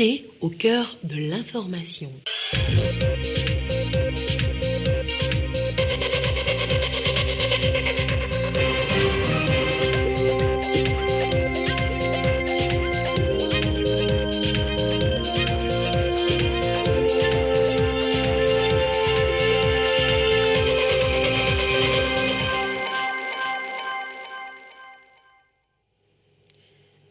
santé au cœur de l'information.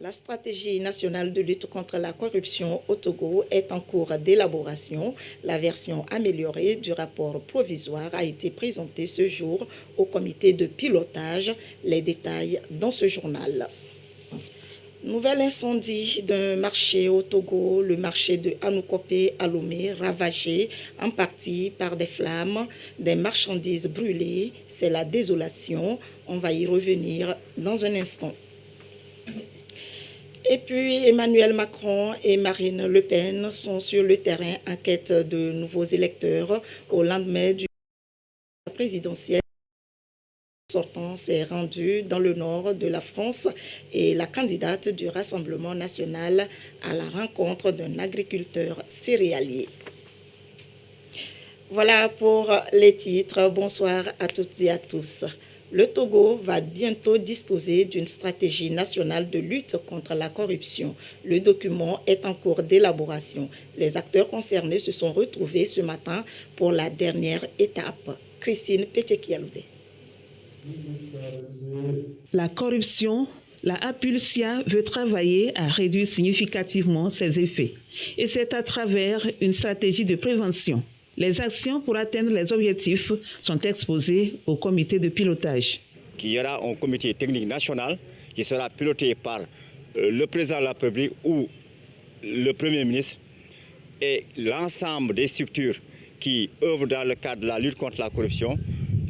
La stratégie nationale de lutte contre la corruption au Togo est en cours d'élaboration. La version améliorée du rapport provisoire a été présentée ce jour au comité de pilotage. Les détails dans ce journal. Nouvel incendie d'un marché au Togo, le marché de Anoukopé à Lomé, ravagé en partie par des flammes, des marchandises brûlées. C'est la désolation. On va y revenir dans un instant. Et puis Emmanuel Macron et Marine Le Pen sont sur le terrain en quête de nouveaux électeurs au lendemain du présidentiel. Sortant s'est rendu dans le nord de la France et la candidate du Rassemblement national à la rencontre d'un agriculteur céréalier. Voilà pour les titres. Bonsoir à toutes et à tous. Le Togo va bientôt disposer d'une stratégie nationale de lutte contre la corruption. Le document est en cours d'élaboration. Les acteurs concernés se sont retrouvés ce matin pour la dernière étape. Christine Petekialoude. La corruption, la APULSIA veut travailler à réduire significativement ses effets. Et c'est à travers une stratégie de prévention. Les actions pour atteindre les objectifs sont exposées au comité de pilotage. Il y aura un comité technique national qui sera piloté par le président de la République ou le Premier ministre et l'ensemble des structures qui œuvrent dans le cadre de la lutte contre la corruption,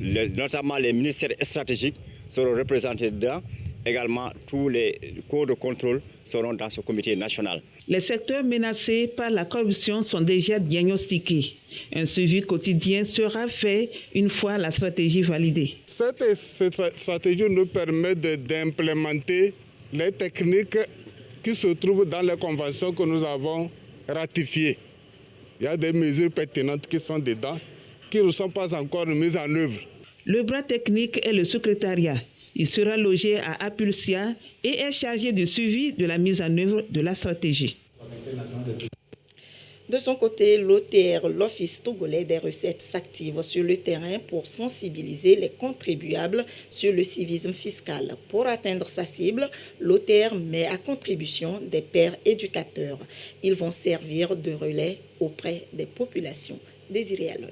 notamment les ministères stratégiques seront représentés dedans. Également, tous les corps de contrôle seront dans ce comité national. Les secteurs menacés par la corruption sont déjà diagnostiqués. Un suivi quotidien sera fait une fois la stratégie validée. Cette stratégie nous permet d'implémenter les techniques qui se trouvent dans les conventions que nous avons ratifiées. Il y a des mesures pertinentes qui sont dedans, qui ne sont pas encore mises en œuvre. Le bras technique est le secrétariat. Il sera logé à APULSIA et est chargé du suivi de la mise en œuvre de la stratégie. De son côté, l'OTR, l'Office togolais des recettes, s'active sur le terrain pour sensibiliser les contribuables sur le civisme fiscal. Pour atteindre sa cible, l'OTR met à contribution des pairs éducateurs. Ils vont servir de relais auprès des populations. Désiré Aloy.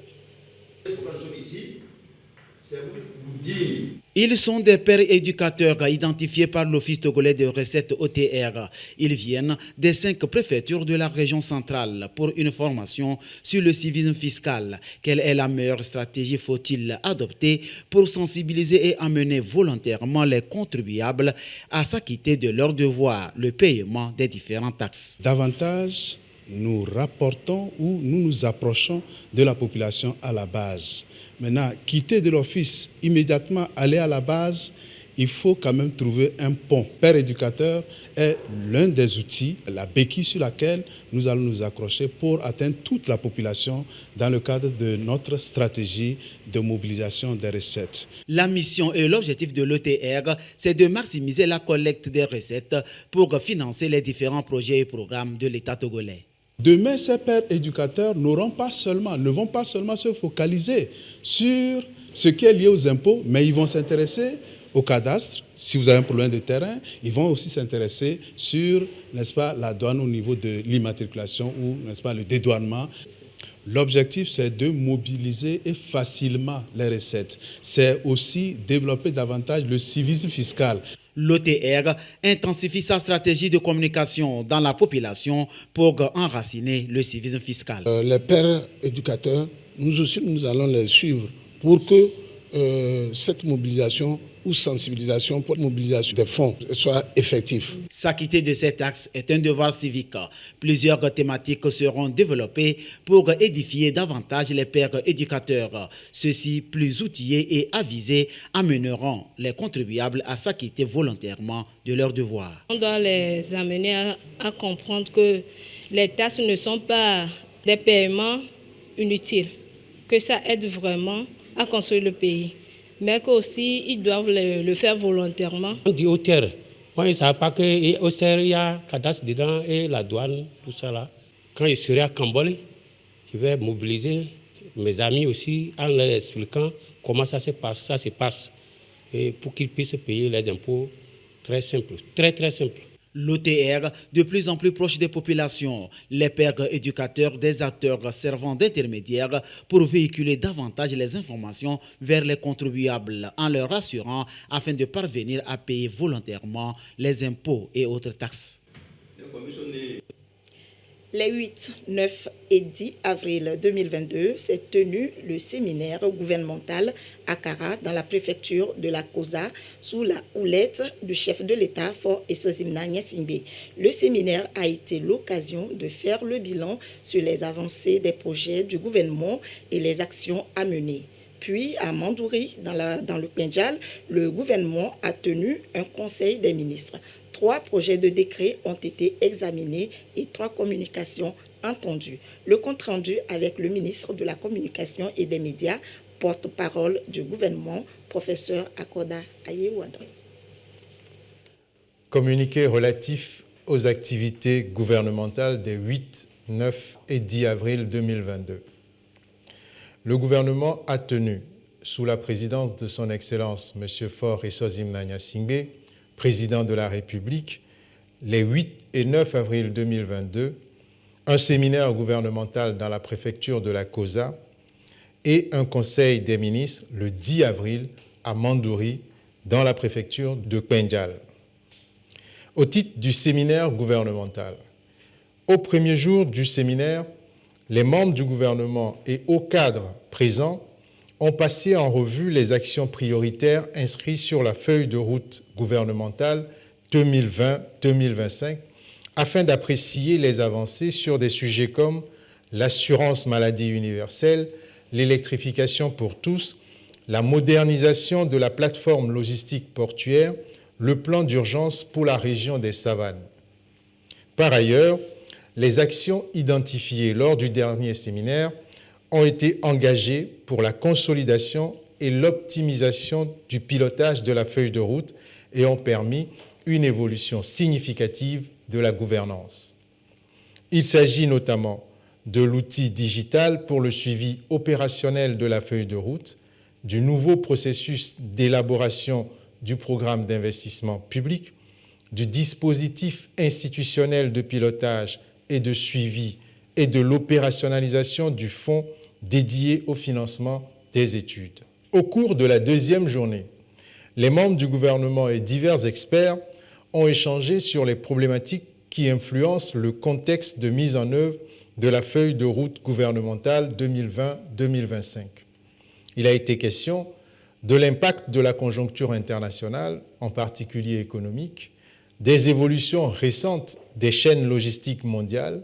Ils sont des pères éducateurs identifiés par l'Office togolais de recettes OTR. Ils viennent des 5 préfectures de la région centrale pour une formation sur le civisme fiscal. Quelle est la meilleure stratégie faut-il adopter pour sensibiliser et amener volontairement les contribuables à s'acquitter de leurs devoirs, le paiement des différentes taxes? Davantage, nous rapportons ou nous nous approchons de la population à la base. Maintenant, quitter de l'office, immédiatement aller à la base, il faut quand même trouver un pont. Père éducateur est l'un des outils, la béquille sur laquelle nous allons nous accrocher pour atteindre toute la population dans le cadre de notre stratégie de mobilisation des recettes. La mission et l'objectif de l'ETR, c'est de maximiser la collecte des recettes pour financer les différents projets et programmes de l'État togolais. Demain, ces pères éducateurs ne vont pas seulement se focaliser sur ce qui est lié aux impôts, mais ils vont s'intéresser au cadastre. Si vous avez un problème de terrain, ils vont aussi s'intéresser sur, n'est-ce pas, la douane au niveau de l'immatriculation ou, n'est-ce pas, le dédouanement. L'objectif, c'est de mobiliser et facilement les recettes. C'est aussi développer davantage le civisme fiscal. L'OTR intensifie sa stratégie de communication dans la population pour enraciner le civisme fiscal. Les pères éducateurs, nous aussi, nous allons les suivre pour que cette mobilisation ou sensibilisation pour mobilisation des fonds soit effective. S'acquitter de ces taxes est un devoir civique. Plusieurs thématiques seront développées pour édifier davantage les pères éducateurs. Ceux-ci, plus outillés et avisés, amèneront les contribuables à s'acquitter volontairement de leurs devoirs. On doit les amener à comprendre que les taxes ne sont pas des paiements inutiles, que ça aide vraiment à construire le pays, mais qu'aussi ils doivent le faire volontairement. On dit hauteur. Moi, ils ne savent pas que hauteur, il y a cadastre dedans et la douane, tout ça là. Quand je serai à Cambole, je vais mobiliser mes amis aussi en leur expliquant comment ça se passe, et pour qu'ils puissent payer les impôts très simple, très très simple. L'OTR, de plus en plus proche des populations, les pères éducateurs des acteurs servant d'intermédiaires pour véhiculer davantage les informations vers les contribuables en leur rassurant afin de parvenir à payer volontairement les impôts et autres taxes. Les 8, 9 et 10 avril 2022 s'est tenu le séminaire gouvernemental à Kara dans la préfecture de la Kosa sous la houlette du chef de l'État Faure Esozimna Gnassingbé. Le séminaire a été l'occasion de faire le bilan sur les avancées des projets du gouvernement et les actions à mener. Puis à Mandouri, dans le Pendjal, le gouvernement a tenu un conseil des ministres. 3 projets de décret ont été examinés et 3 communications entendues. Le compte-rendu avec le ministre de la Communication et des Médias, porte-parole du gouvernement, professeur Akoda Ayewada. Communiqué relatif aux activités gouvernementales des 8, 9 et 10 avril 2022. Le gouvernement a tenu, sous la présidence de son Excellence M. Faure Esozimna Gnassingbé, président de la République, les 8 et 9 avril 2022, un séminaire gouvernemental dans la préfecture de la Kosa et un conseil des ministres le 10 avril à Mandouri, dans la préfecture de Pendjal. Au titre du séminaire gouvernemental, au premier jour du séminaire, les membres du gouvernement et hauts cadres présents ont passé en revue les actions prioritaires inscrites sur la feuille de route gouvernementale 2020-2025 afin d'apprécier les avancées sur des sujets comme l'assurance maladie universelle, l'électrification pour tous, la modernisation de la plateforme logistique portuaire, le plan d'urgence pour la région des Savanes. Par ailleurs, les actions identifiées lors du dernier séminaire ont été engagés pour la consolidation et l'optimisation du pilotage de la feuille de route et ont permis une évolution significative de la gouvernance. Il s'agit notamment de l'outil digital pour le suivi opérationnel de la feuille de route, du nouveau processus d'élaboration du programme d'investissement public, du dispositif institutionnel de pilotage et de suivi et de l'opérationnalisation du fonds dédié au financement des études. Au cours de la deuxième journée, les membres du gouvernement et divers experts ont échangé sur les problématiques qui influencent le contexte de mise en œuvre de la feuille de route gouvernementale 2020-2025. Il a été question de l'impact de la conjoncture internationale, en particulier économique, des évolutions récentes des chaînes logistiques mondiales,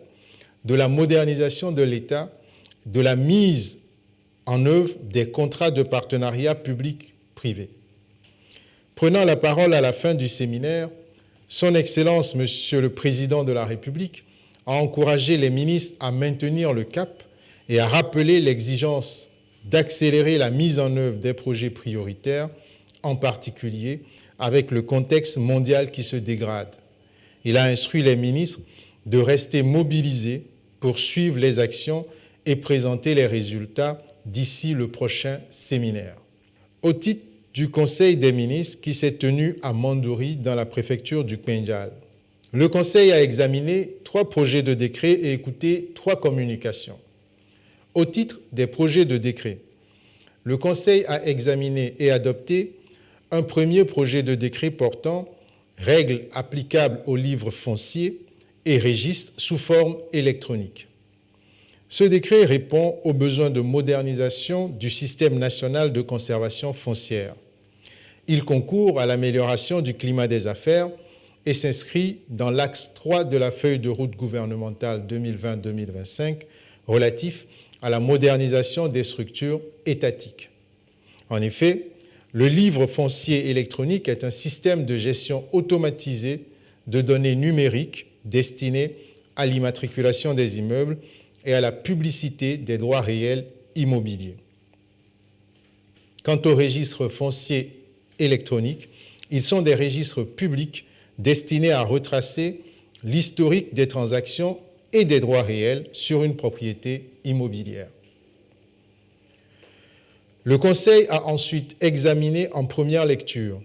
de la modernisation de l'État, de la mise en œuvre des contrats de partenariat public-privé. Prenant la parole à la fin du séminaire, Son Excellence, Monsieur le Président de la République, a encouragé les ministres à maintenir le cap et à rappeler l'exigence d'accélérer la mise en œuvre des projets prioritaires, en particulier avec le contexte mondial qui se dégrade. Il a instruit les ministres de rester mobilisés pour suivre les actions et présenter les résultats d'ici le prochain séminaire. Au titre du Conseil des ministres qui s'est tenu à Mandouri dans la préfecture du Pendjal, le Conseil a examiné 3 projets de décret et écouté 3 communications. Au titre des projets de décret, le Conseil a examiné et adopté un premier projet de décret portant règles applicables aux livres fonciers et registres sous forme électronique. Ce décret répond aux besoins de modernisation du système national de conservation foncière. Il concourt à l'amélioration du climat des affaires et s'inscrit dans l'axe 3 de la feuille de route gouvernementale 2020-2025 relatif à la modernisation des structures étatiques. En effet, le livre foncier électronique est un système de gestion automatisé de données numériques destiné à l'immatriculation des immeubles et à la publicité des droits réels immobiliers. Quant aux registres fonciers électroniques, ils sont des registres publics destinés à retracer l'historique des transactions et des droits réels sur une propriété immobilière. Le Conseil a ensuite examiné en première lecture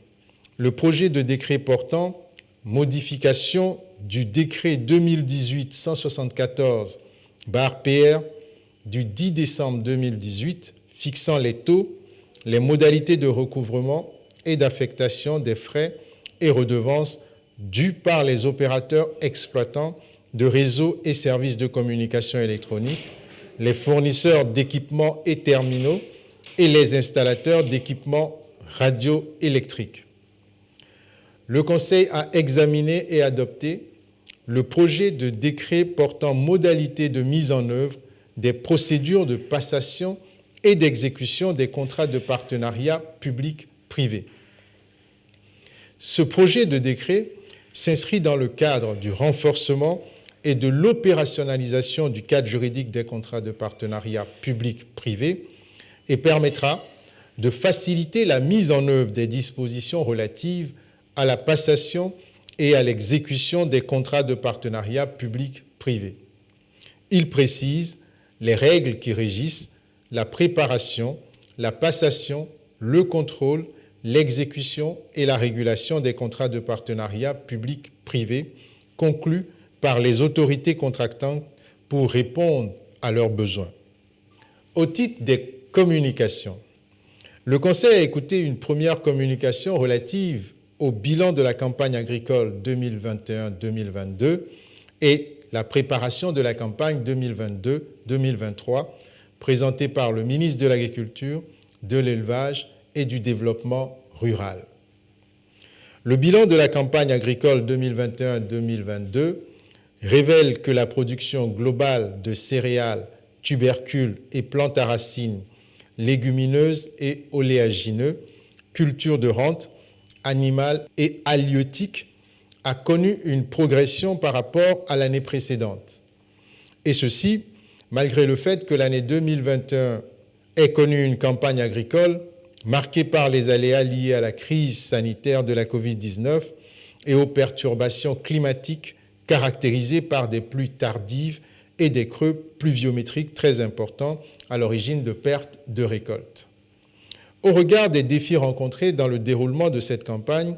le projet de décret portant modification du décret 2018-174/PR du 10 décembre 2018 fixant les taux, les modalités de recouvrement et d'affectation des frais et redevances dus par les opérateurs exploitants de réseaux et services de communication électronique, les fournisseurs d'équipements et terminaux et les installateurs d'équipements radioélectriques. Le Conseil a examiné et adopté le projet de décret portant modalités de mise en œuvre des procédures de passation et d'exécution des contrats de partenariat public-privé. Ce projet de décret s'inscrit dans le cadre du renforcement et de l'opérationnalisation du cadre juridique des contrats de partenariat public-privé et permettra de faciliter la mise en œuvre des dispositions relatives à la passation et à l'exécution des contrats de partenariat public-privé. Il précise les règles qui régissent la préparation, la passation, le contrôle, l'exécution et la régulation des contrats de partenariat public-privé conclus par les autorités contractantes pour répondre à leurs besoins. Au titre des communications, le Conseil a écouté une première communication relative au bilan de la campagne agricole 2021-2022 et la préparation de la campagne 2022-2023 présentée par le ministre de l'Agriculture, de l'Élevage et du Développement rural. Le bilan de la campagne agricole 2021-2022 révèle que la production globale de céréales, tubercules et plantes à racines, légumineuses et oléagineux, cultures de rente, animales et halieutiques a connu une progression par rapport à l'année précédente. Et ceci, malgré le fait que l'année 2021 ait connu une campagne agricole marquée par les aléas liés à la crise sanitaire de la Covid-19 et aux perturbations climatiques caractérisées par des pluies tardives et des creux pluviométriques très importants à l'origine de pertes de récoltes. Au regard des défis rencontrés dans le déroulement de cette campagne,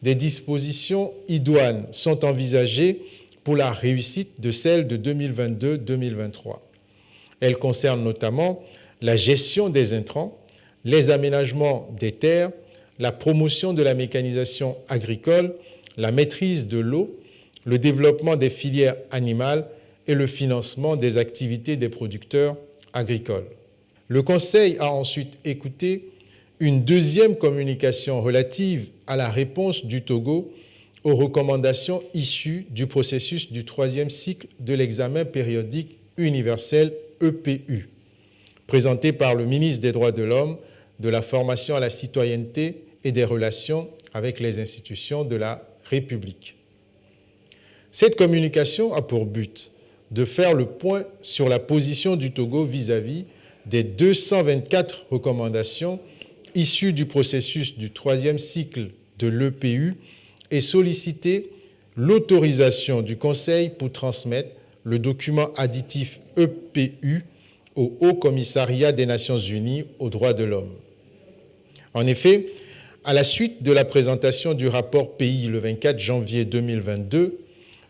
des dispositions idoines sont envisagées pour la réussite de celle de 2022-2023. Elles concernent notamment la gestion des intrants, les aménagements des terres, la promotion de la mécanisation agricole, la maîtrise de l'eau, le développement des filières animales et le financement des activités des producteurs agricoles. Le Conseil a ensuite écouté une deuxième communication relative à la réponse du Togo aux recommandations issues du processus du troisième cycle de l'examen périodique universel EPU, présentée par le ministre des Droits de l'Homme, de la formation à la citoyenneté et des relations avec les institutions de la République. Cette communication a pour but de faire le point sur la position du Togo vis-à-vis des 224 recommandations issues du processus du troisième cycle de l'EPU et solliciter l'autorisation du Conseil pour transmettre le document additif EPU au Haut Commissariat des Nations Unies aux droits de l'homme. En effet, à la suite de la présentation du rapport pays le 24 janvier 2022,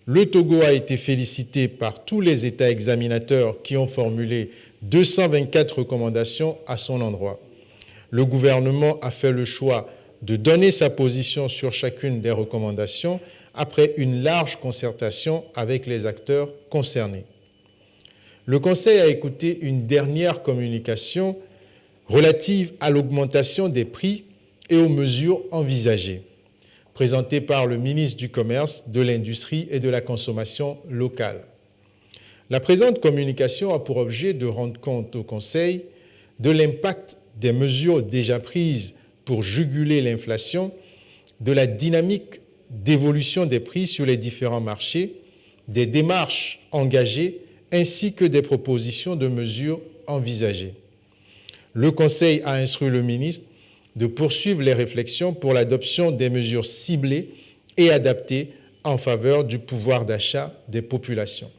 le Togo a été félicité par tous les États examinateurs qui ont formulé 224 recommandations à son endroit. Le gouvernement a fait le choix de donner sa position sur chacune des recommandations après une large concertation avec les acteurs concernés. Le Conseil a écouté une dernière communication relative à l'augmentation des prix et aux mesures envisagées, présentée par le ministre du Commerce, de l'Industrie et de la Consommation locale. La présente communication a pour objet de rendre compte au Conseil de l'impact des mesures déjà prises pour juguler l'inflation, de la dynamique d'évolution des prix sur les différents marchés, des démarches engagées ainsi que des propositions de mesures envisagées. Le Conseil a instruit le ministre de poursuivre les réflexions pour l'adoption des mesures ciblées et adaptées en faveur du pouvoir d'achat des populations.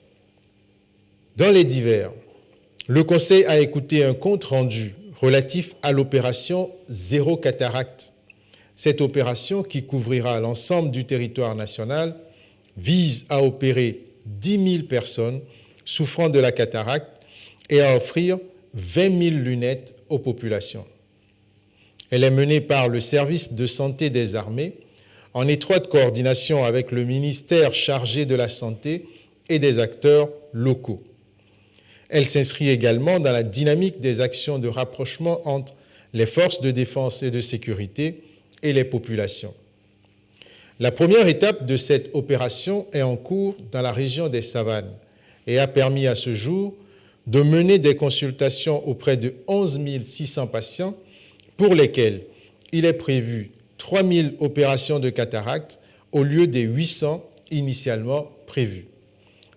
Dans les divers, le Conseil a écouté un compte rendu relatif à l'opération Zéro Cataracte. Cette opération, qui couvrira l'ensemble du territoire national, vise à opérer 10 000 personnes souffrant de la cataracte et à offrir 20 000 lunettes aux populations. Elle est menée par le service de santé des armées en étroite coordination avec le ministère chargé de la santé et des acteurs locaux. Elle s'inscrit également dans la dynamique des actions de rapprochement entre les forces de défense et de sécurité et les populations. La première étape de cette opération est en cours dans la région des Savanes et a permis à ce jour de mener des consultations auprès de 11 600 patients pour lesquels il est prévu 3 000 opérations de cataracte au lieu des 800 initialement prévues.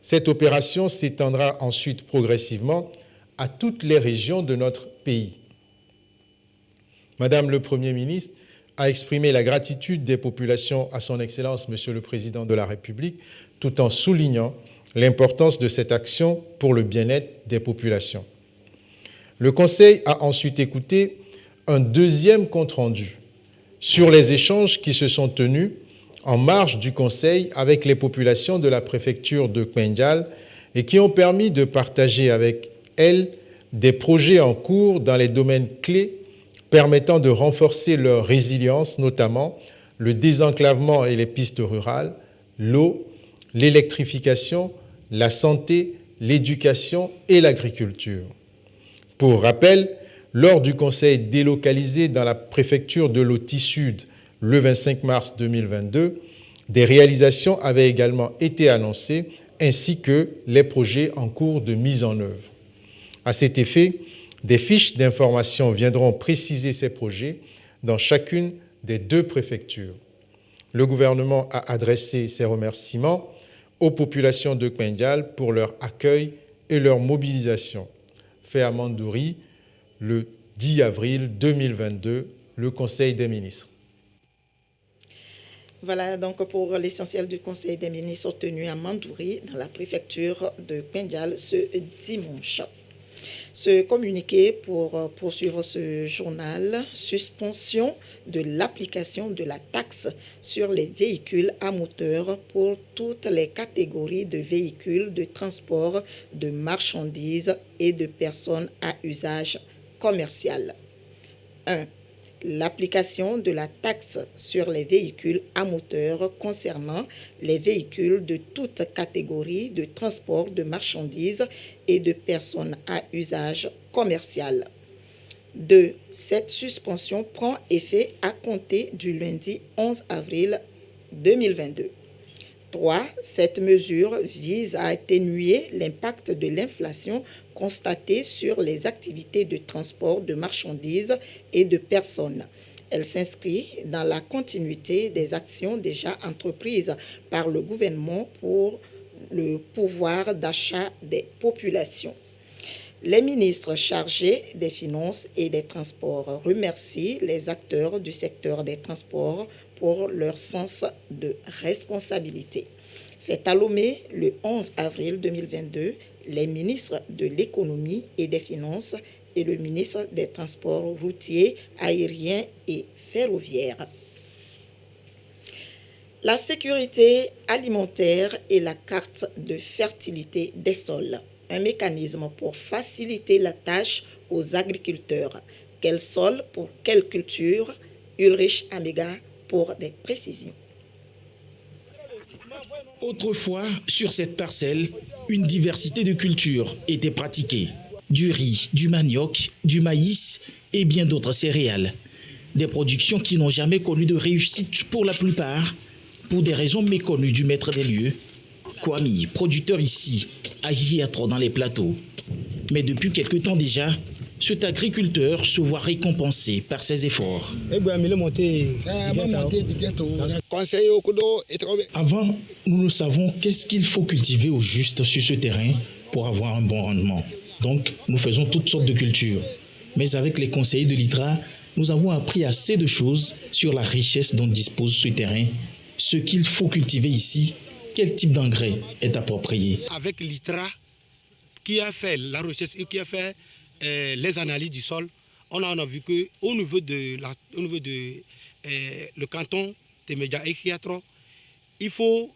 Cette opération s'étendra ensuite progressivement à toutes les régions de notre pays. Madame le Premier ministre a exprimé la gratitude des populations à son Excellence, Monsieur le Président de la République, tout en soulignant l'importance de cette action pour le bien-être des populations. Le Conseil a ensuite écouté un deuxième compte-rendu sur les échanges qui se sont tenus en marge du Conseil avec les populations de la préfecture de Kpendial et qui ont permis de partager avec elles des projets en cours dans les domaines clés permettant de renforcer leur résilience, notamment le désenclavement et les pistes rurales, l'eau, l'électrification, la santé, l'éducation et l'agriculture. Pour rappel, lors du conseil délocalisé dans la préfecture de l'Oti Sud le 25 mars 2022, des réalisations avaient également été annoncées ainsi que les projets en cours de mise en œuvre. À cet effet, des fiches d'information viendront préciser ces projets dans chacune des deux préfectures. Le gouvernement a adressé ses remerciements aux populations de Kpendial pour leur accueil et leur mobilisation. Fait à Mandouri, le 10 avril 2022, le Conseil des ministres. Voilà donc pour l'essentiel du Conseil des ministres tenu à Mandouri, dans la préfecture de Kpendial, ce dimanche. Ce communiqué pour poursuivre ce journal, suspension de l'application de la taxe sur les véhicules à moteur pour toutes les catégories de véhicules de transport de marchandises et de personnes à usage commercial. 1. L'application de la taxe sur les véhicules à moteur concernant les véhicules de toute catégorie de transport de marchandises et de personnes à usage commercial. 2. Cette suspension prend effet à compter du lundi 11 avril 2022. 3. Cette mesure vise à atténuer l'impact de l'inflation constatée sur les activités de transport de marchandises et de personnes. Elle s'inscrit dans la continuité des actions déjà entreprises par le gouvernement pour le pouvoir d'achat des populations. Les ministres chargés des Finances et des Transports remercient les acteurs du secteur des transports pour leur sens de responsabilité. Fait à Lomé le 11 avril 2022, les ministres de l'Économie et des Finances et le ministre des Transports routiers, aériens et ferroviaires. La sécurité alimentaire et la carte de fertilité des sols, un mécanisme pour faciliter la tâche aux agriculteurs. Quel sol pour quelle culture? Ulrich Amega pour des précisions. Autrefois, sur cette parcelle, une diversité de cultures était pratiquée. Du riz, du manioc, du maïs et bien d'autres céréales. Des productions qui n'ont jamais connu de réussite pour la plupart, pour des raisons méconnues du maître des lieux. Kwame, producteur ici, agit à trop dans les plateaux. Mais depuis quelque temps déjà, cet agriculteur se voit récompensé par ses efforts. Avant, nous ne savons qu'est-ce qu'il faut cultiver au juste sur ce terrain pour avoir un bon rendement. Donc, nous faisons toutes sortes de cultures. Mais avec les conseillers de l'ITRA, nous avons appris assez de choses sur la richesse dont dispose ce terrain, ce qu'il faut cultiver ici, quel type d'engrais est approprié. Avec l'ITRA, qui a fait la recherche et qui a fait les analyses du sol, on a vu qu'au niveau de le canton de Média et Kiatro, il faut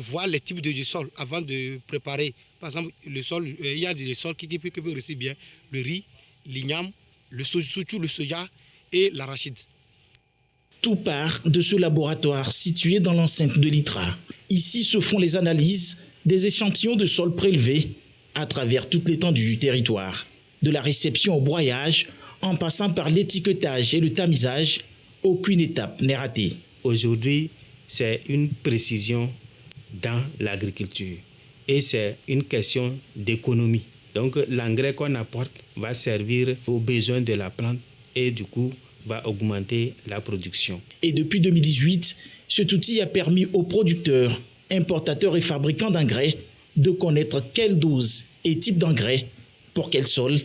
voir les types de sol avant de préparer. Par exemple, le sol, il y a des sols qui peuvent réussir bien le riz, l'igname, surtout le soja et l'arachide. Tout part de ce laboratoire situé dans l'enceinte de l'ITRA. Ici se font les analyses des échantillons de sol prélevés à travers toute l'étendue du territoire. De la réception au broyage, en passant par l'étiquetage et le tamisage, aucune étape n'est ratée. Aujourd'hui, c'est une précision dans l'agriculture et c'est une question d'économie. Donc l'engrais qu'on apporte va servir aux besoins de la plante et du coup va augmenter la production. Et depuis 2018, cet outil a permis aux producteurs, importateurs et fabricants d'engrais de connaître quelle dose et type d'engrais pour quel sol,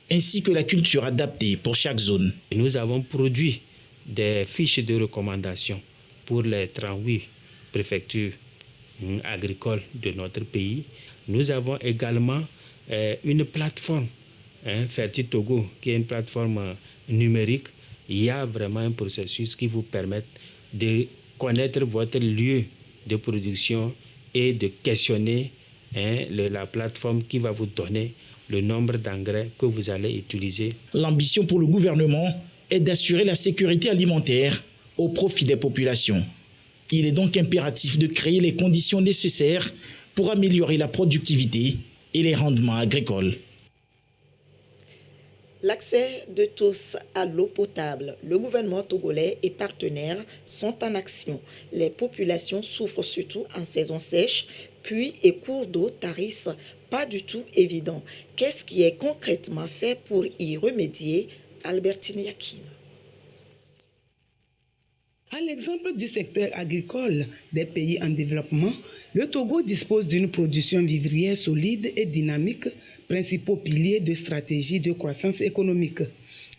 ainsi que la culture adaptée pour chaque zone. Nous avons produit des fiches de recommandation pour les 38 préfectures agricoles de notre pays. Nous avons également une plateforme, Fertile Togo, qui est une plateforme numérique. Il y a vraiment un processus qui vous permet de connaître votre lieu de production et de questionner la plateforme qui va vous donner le nombre d'engrais que vous allez utiliser. L'ambition pour le gouvernement est d'assurer la sécurité alimentaire au profit des populations. Il est donc impératif de créer les conditions nécessaires pour améliorer la productivité et les rendements agricoles. L'accès de tous à l'eau potable. Le gouvernement togolais et partenaires sont en action. Les populations souffrent surtout en saison sèche, puits et cours d'eau tarissent pas du tout évident. Qu'est-ce qui est concrètement fait pour y remédier? Albertine Yakine. À l'exemple du secteur agricole des pays en développement, le Togo dispose d'une production vivrière solide et dynamique, principaux piliers de stratégie de croissance économique.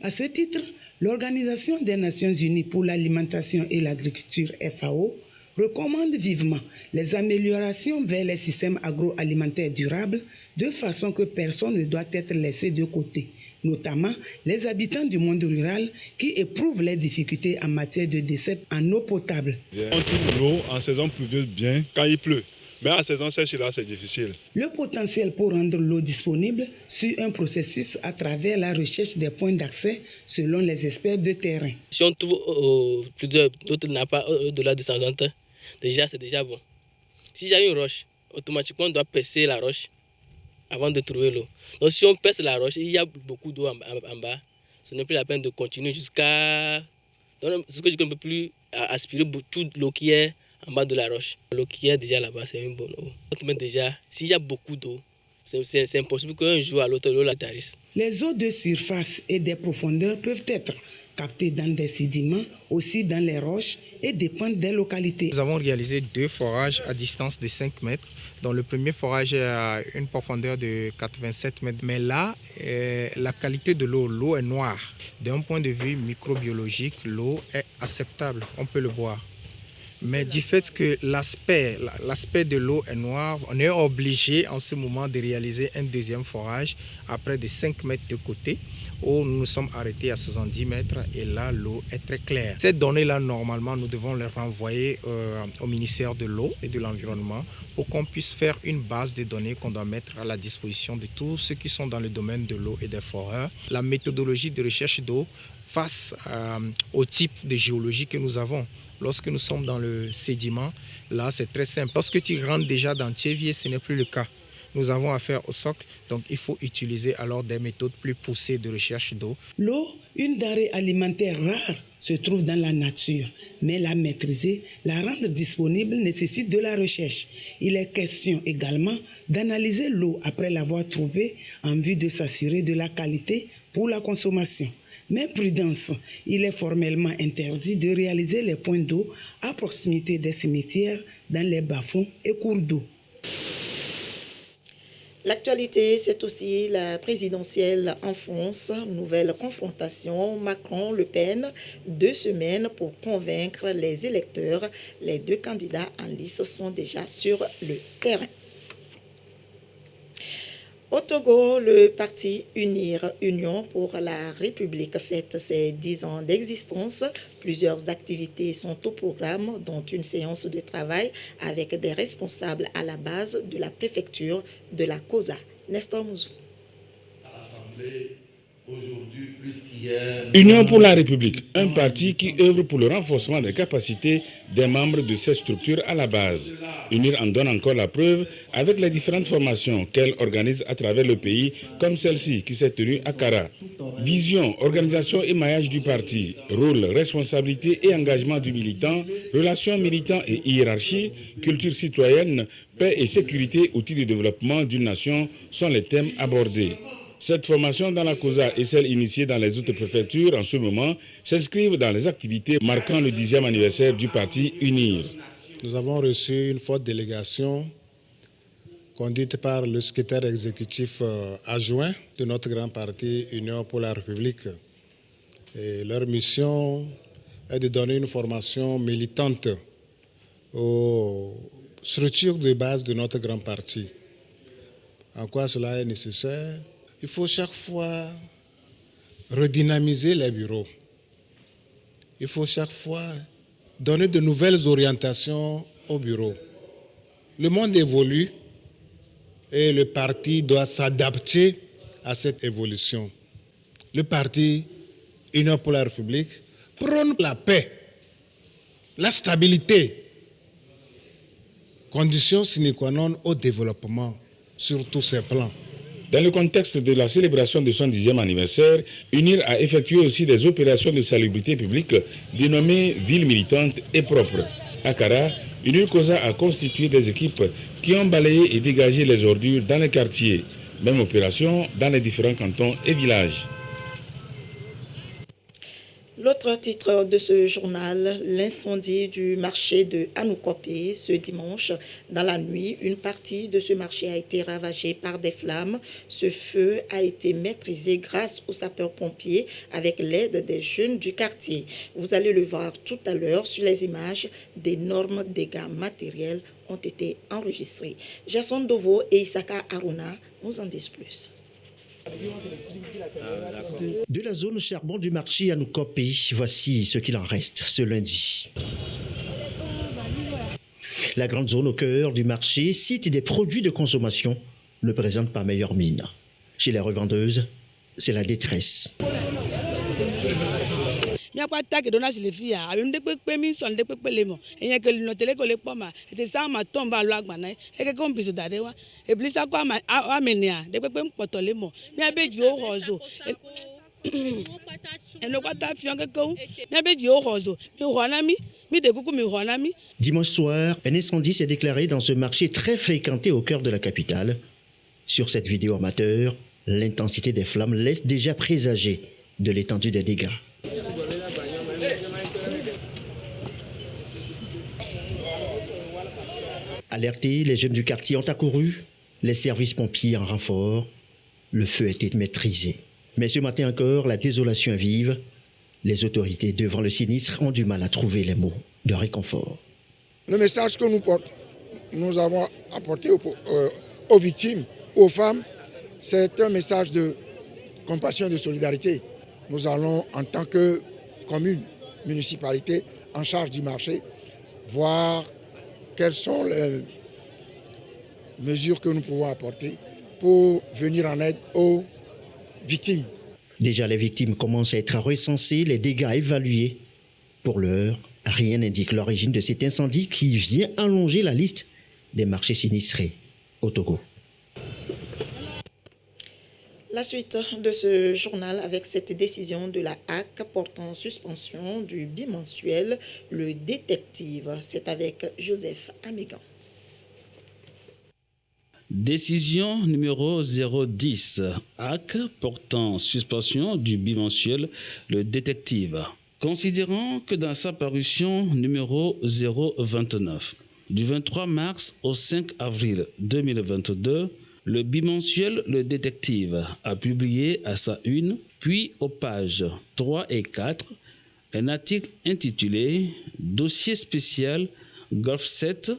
À ce titre, l'Organisation des Nations Unies pour l'alimentation et l'agriculture FAO recommande vivement les améliorations vers les systèmes agroalimentaires durables de façon que personne ne doit être laissé de côté, notamment les habitants du monde rural qui éprouvent les difficultés en matière de dessert en eau potable. On trouve l'eau en saison pluvieuse bien quand il pleut, mais en saison sèche là c'est difficile. Le potentiel pour rendre l'eau disponible suit un processus à travers la recherche des points d'accès selon les experts de terrain. Si on trouve plusieurs d'autres nappes au-delà de 150, déjà c'est déjà bon. Si j'ai une roche, automatiquement on doit percer la roche avant de trouver l'eau. Donc si on perce la roche, il y a beaucoup d'eau en bas. Ce n'est plus la peine de continuer jusqu'à... Donc, ce que je ne peux plus aspirer toute l'eau qui est en bas de la roche. L'eau qui est déjà là-bas, c'est une bonne eau. Mais déjà, s'il y a beaucoup d'eau, c'est impossible qu'un jour à l'autre, l'eau la tarisse. Les eaux de surface et des profondeurs peuvent être captées dans des sédiments, aussi dans les roches et dépendent des localités. Nous avons réalisé 2 forages à distance de 5 mètres. Donc le premier forage est à une profondeur de 87 mètres. Mais là, la qualité de l'eau est noire. D'un point de vue microbiologique, l'eau est acceptable, on peut le boire. Mais du fait que l'aspect de l'eau est noir, on est obligé en ce moment de réaliser un deuxième forage à près de 5 mètres de côté, où nous nous sommes arrêtés à 70 mètres et là l'eau est très claire. Ces données-là, normalement, nous devons les renvoyer au ministère de l'eau et de l'environnement pour qu'on puisse faire une base de données qu'on doit mettre à la disposition de tous ceux qui sont dans le domaine de l'eau et des foreurs. La méthodologie de recherche d'eau face au type de géologie que nous avons. Lorsque nous sommes dans le sédiment, là c'est très simple. Lorsque tu rentres déjà dans Tchévier, ce n'est plus le cas. Nous avons affaire au socle, donc il faut utiliser alors des méthodes plus poussées de recherche d'eau. L'eau, une denrée alimentaire rare, se trouve dans la nature, mais la maîtriser, la rendre disponible nécessite de la recherche. Il est question également d'analyser l'eau après l'avoir trouvée en vue de s'assurer de la qualité pour la consommation. Mais prudence, il est formellement interdit de réaliser les points d'eau à proximité des cimetières, dans les bas-fonds et cours d'eau. L'actualité, c'est aussi la présidentielle en France. Nouvelle confrontation Macron-Le Pen, 2 semaines pour convaincre les électeurs. Les 2 candidats en lice sont déjà sur le terrain. Au Togo, le parti Union pour la République fête ses 10 ans d'existence. Plusieurs activités sont au programme, dont une séance de travail avec des responsables à la base de la préfecture de la COSA. Nestor Mouzou. Union pour la République, un parti qui œuvre pour le renforcement des capacités des membres de ces structures à la base. UNIR en donne encore la preuve avec les différentes formations qu'elle organise à travers le pays, comme celle-ci qui s'est tenue à Kara. Vision, organisation et maillage du parti, rôle, responsabilité et engagement du militant, relations militants et hiérarchie, culture citoyenne, paix et sécurité, outils de développement d'une nation sont les thèmes abordés. Cette formation dans la COSA et celle initiée dans les autres préfectures en ce moment s'inscrivent dans les activités marquant le 10e anniversaire du parti UNIR. Nous avons reçu une forte délégation conduite par le secrétaire exécutif adjoint de notre grand parti Union pour la République. Et leur mission est de donner une formation militante aux structures de base de notre grand parti. En quoi cela est nécessaire? Il faut chaque fois redynamiser les bureaux. Il faut chaque fois donner de nouvelles orientations au bureau. Le monde évolue et le parti doit s'adapter à cette évolution. Le parti Union pour la République prône la paix, la stabilité, condition sine qua non au développement sur tous ces plans. Dans le contexte de la célébration de son 10e anniversaire, UNIR a effectué aussi des opérations de salubrité publique dénommées Ville militante et propre. À Kara, UNIR COSA a constitué des équipes qui ont balayé et dégagé les ordures dans les quartiers. Même opération dans les différents cantons et villages. L'autre titre de ce journal, l'incendie du marché de Anoukopé ce dimanche. Dans la nuit, une partie de ce marché a été ravagée par des flammes. Ce feu a été maîtrisé grâce aux sapeurs-pompiers avec l'aide des jeunes du quartier. Vous allez le voir tout à l'heure sur les images, d'énormes dégâts matériels ont été enregistrés. Jason Dovo et Isaka Aruna nous en disent plus. De la zone charbon du marché à Anoukopé, voici ce qu'il en reste ce lundi. La grande zone au cœur du marché, site des produits de consommation, ne présente pas meilleure mine. Chez les revendeuses, c'est la détresse. Dimanche soir, un incendie s'est déclaré dans ce marché très fréquenté au cœur de la capitale. Sur cette vidéo amateur, l'intensité des flammes laisse déjà présager de l'étendue des dégâts. Alertés, les jeunes du quartier ont accouru, les services pompiers en renfort. Le feu a été maîtrisé. Mais ce matin encore, la désolation est vive. Les autorités devant le sinistre ont du mal à trouver les mots de réconfort. Le message que nous avons apporté aux victimes, aux femmes, c'est un message de compassion et de solidarité. Nous allons, en tant que commune, municipalité, en charge du marché, voir quelles sont les mesures que nous pouvons apporter pour venir en aide aux victimes. Déjà, les victimes commencent à être recensées, les dégâts évalués. Pour l'heure, rien n'indique l'origine de cet incendie qui vient allonger la liste des marchés sinistrés au Togo. La suite de ce journal avec cette décision de la HAC portant suspension du bimensuel Le Détective. C'est avec Joseph Amégan. Décision numéro 010, AC portant suspension du bimensuel Le Détective. Considérant que dans sa parution numéro 029, du 23 mars au 5 avril 2022, le bimensuel Le Détective a publié à sa une, puis aux pages 3 et 4, un article intitulé « Dossier spécial Golf 7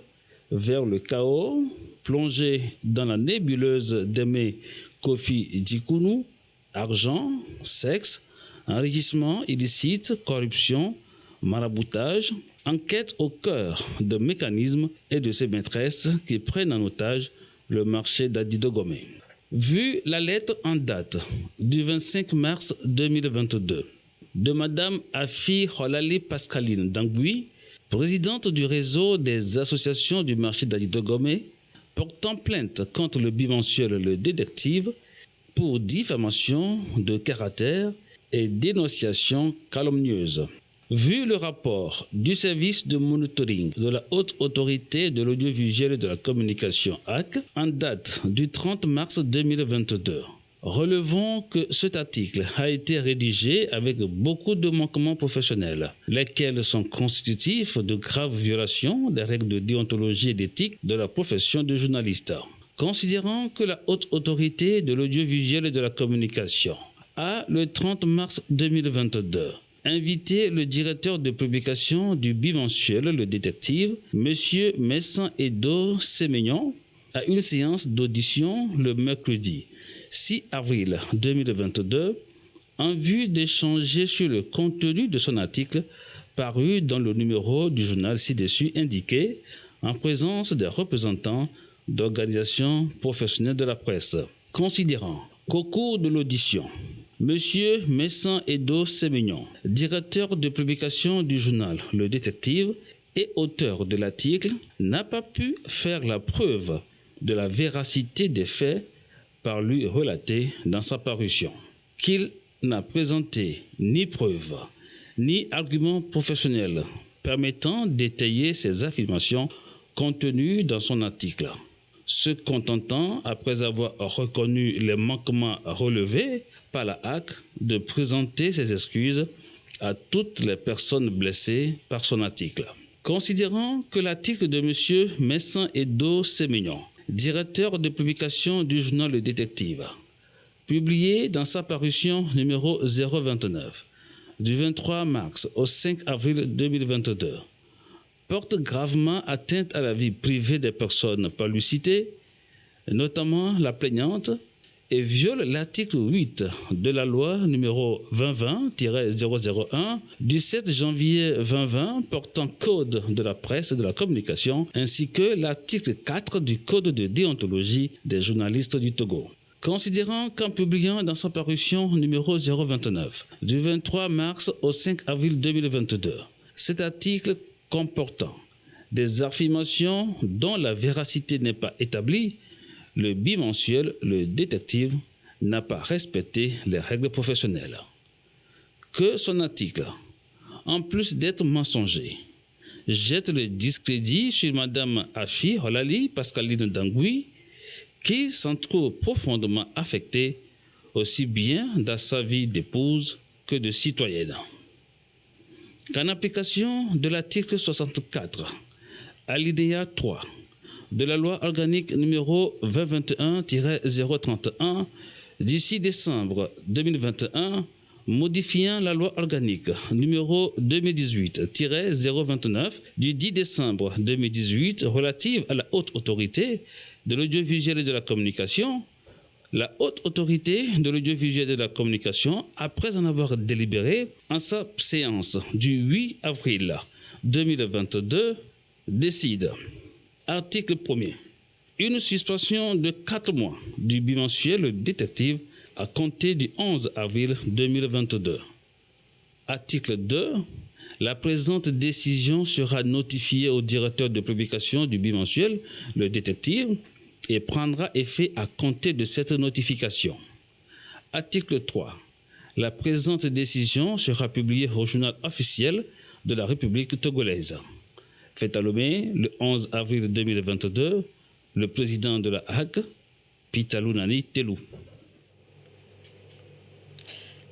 vers le chaos, plongé dans la nébuleuse d'Aimé Kofi Dikounou, argent, sexe, enrichissement illicite, corruption, maraboutage, enquête au cœur de mécanismes et de ses maîtresses qui prennent en otage le marché d'Adidogomé. » Vu la lettre en date du 25 mars 2022 de Madame Afi Holali Pascaline Dangui, présidente du réseau des associations du marché d'Adidogomé, portant plainte contre le bimensuel Le Détective pour diffamation de caractère et dénonciation calomnieuse. Vu le rapport du service de monitoring de la Haute Autorité de l'Audiovisuel et de la Communication AC en date du 30 mars 2022, relevons que cet article a été rédigé avec beaucoup de manquements professionnels, lesquels sont constitutifs de graves violations des règles de déontologie et d'éthique de la profession de journaliste. Considérant que la Haute Autorité de l'Audiovisuel et de la Communication a, le 30 mars 2022, invité le directeur de publication du bimensuel Le Détective, M. Messan Edo Sémignon, à une séance d'audition le mercredi 6 avril 2022 en vue d'échanger sur le contenu de son article paru dans le numéro du journal ci-dessus indiqué en présence des représentants d'organisations professionnelles de la presse. Considérant qu'au cours de l'audition, M. Messan Edo Sémignon, directeur de publication du journal Le Détective et auteur de l'article, n'a pas pu faire la preuve de la véracité des faits par lui relatés dans sa parution, qu'il n'a présenté ni preuve, ni argument professionnel permettant d'étayer ses affirmations contenues dans son article, se contentant, après avoir reconnu les manquements relevés par la HAC, de présenter ses excuses à toutes les personnes blessées par son article. Considérant que l'article de M. Messan Edo Sémignon, directeur de publication du journal Le Détective, publié dans sa parution numéro 029 du 23 mars au 5 avril 2022, porte gravement atteinte à la vie privée des personnes par lui citées, notamment la plaignante, et viole l'article 8 de la loi numéro 2020-001 du 7 janvier 2020 portant code de la presse et de la communication, ainsi que l'article 4 du code de déontologie des journalistes du Togo. Considérant qu'en publiant dans sa parution numéro 029 du 23 mars au 5 avril 2022, cet article comportant des affirmations dont la véracité n'est pas établie, le bimensuel Le Détective n'a pas respecté les règles professionnelles. Que son article, en plus d'être mensonger, jette le discrédit sur Mme Afi Holali Pascaline Dangui, qui s'en trouve profondément affectée aussi bien dans sa vie d'épouse que de citoyenne. Qu'en application de l'article 64, alinéa 3, de la loi organique numéro 2021-031 du 6 décembre 2021, modifiant la loi organique numéro 2018-029 du 10 décembre 2018 relative à la haute autorité de l'audiovisuel et de la communication, la haute autorité de l'audiovisuel et de la communication, après en avoir délibéré en sa séance du 8 avril 2022, décide. Article 1er. Une suspension de 4 mois du bimensuel Le Détective à compter du 11 avril 2022. Article 2. La présente décision sera notifiée au directeur de publication du bimensuel Le Détective et prendra effet à compter de cette notification. Article 3. La présente décision sera publiée au journal officiel de la République togolaise. Fait à Lomé le 11 avril 2022, Le président de la HAC, Pitalunani Telou.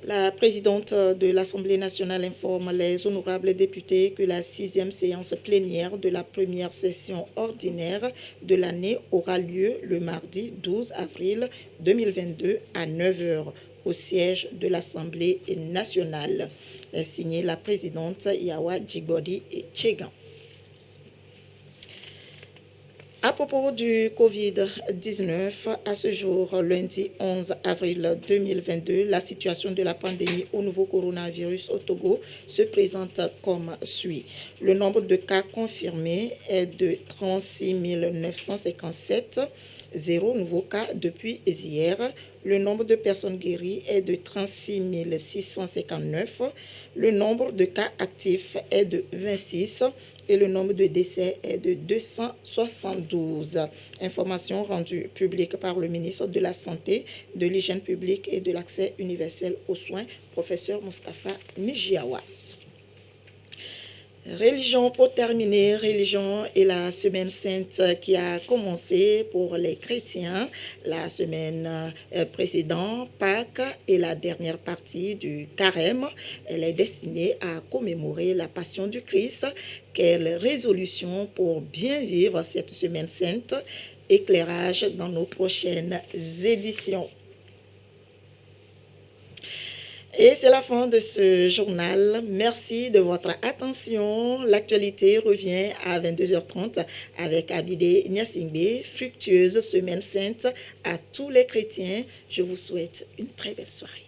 La présidente de l'Assemblée nationale informe les honorables députés que la 6e séance plénière de la première session ordinaire de l'année aura lieu le mardi 12 avril 2022 à 9h au siège de l'Assemblée nationale. Signé la présidente Yawa Djibodi et Tchegan. À propos du Covid-19, à ce jour, lundi 11 avril 2022, la situation de la pandémie au nouveau coronavirus au Togo se présente comme suit. Le nombre de cas confirmés est de 36 957, 0 nouveaux cas depuis hier. Le nombre de personnes guéries est de 36 659. Le nombre de cas actifs est de 26 et le nombre de décès est de 272. Information rendue publique par le ministre de la Santé, de l'Hygiène publique et de l'Accès universel aux soins, professeur Moustapha Mijiawa. Religion pour terminer, religion et la semaine sainte qui a commencé pour les chrétiens la semaine précédente, Pâques et la dernière partie du Carême. Elle est destinée à commémorer la passion du Christ. Quelle résolution pour bien vivre cette semaine sainte? Éclairage dans nos prochaines éditions. Et c'est la fin de ce journal. Merci de votre attention. L'actualité revient à 22h30 avec Abidé Niasingbe. Fructueuse semaine sainte à tous les chrétiens. Je vous souhaite une très belle soirée.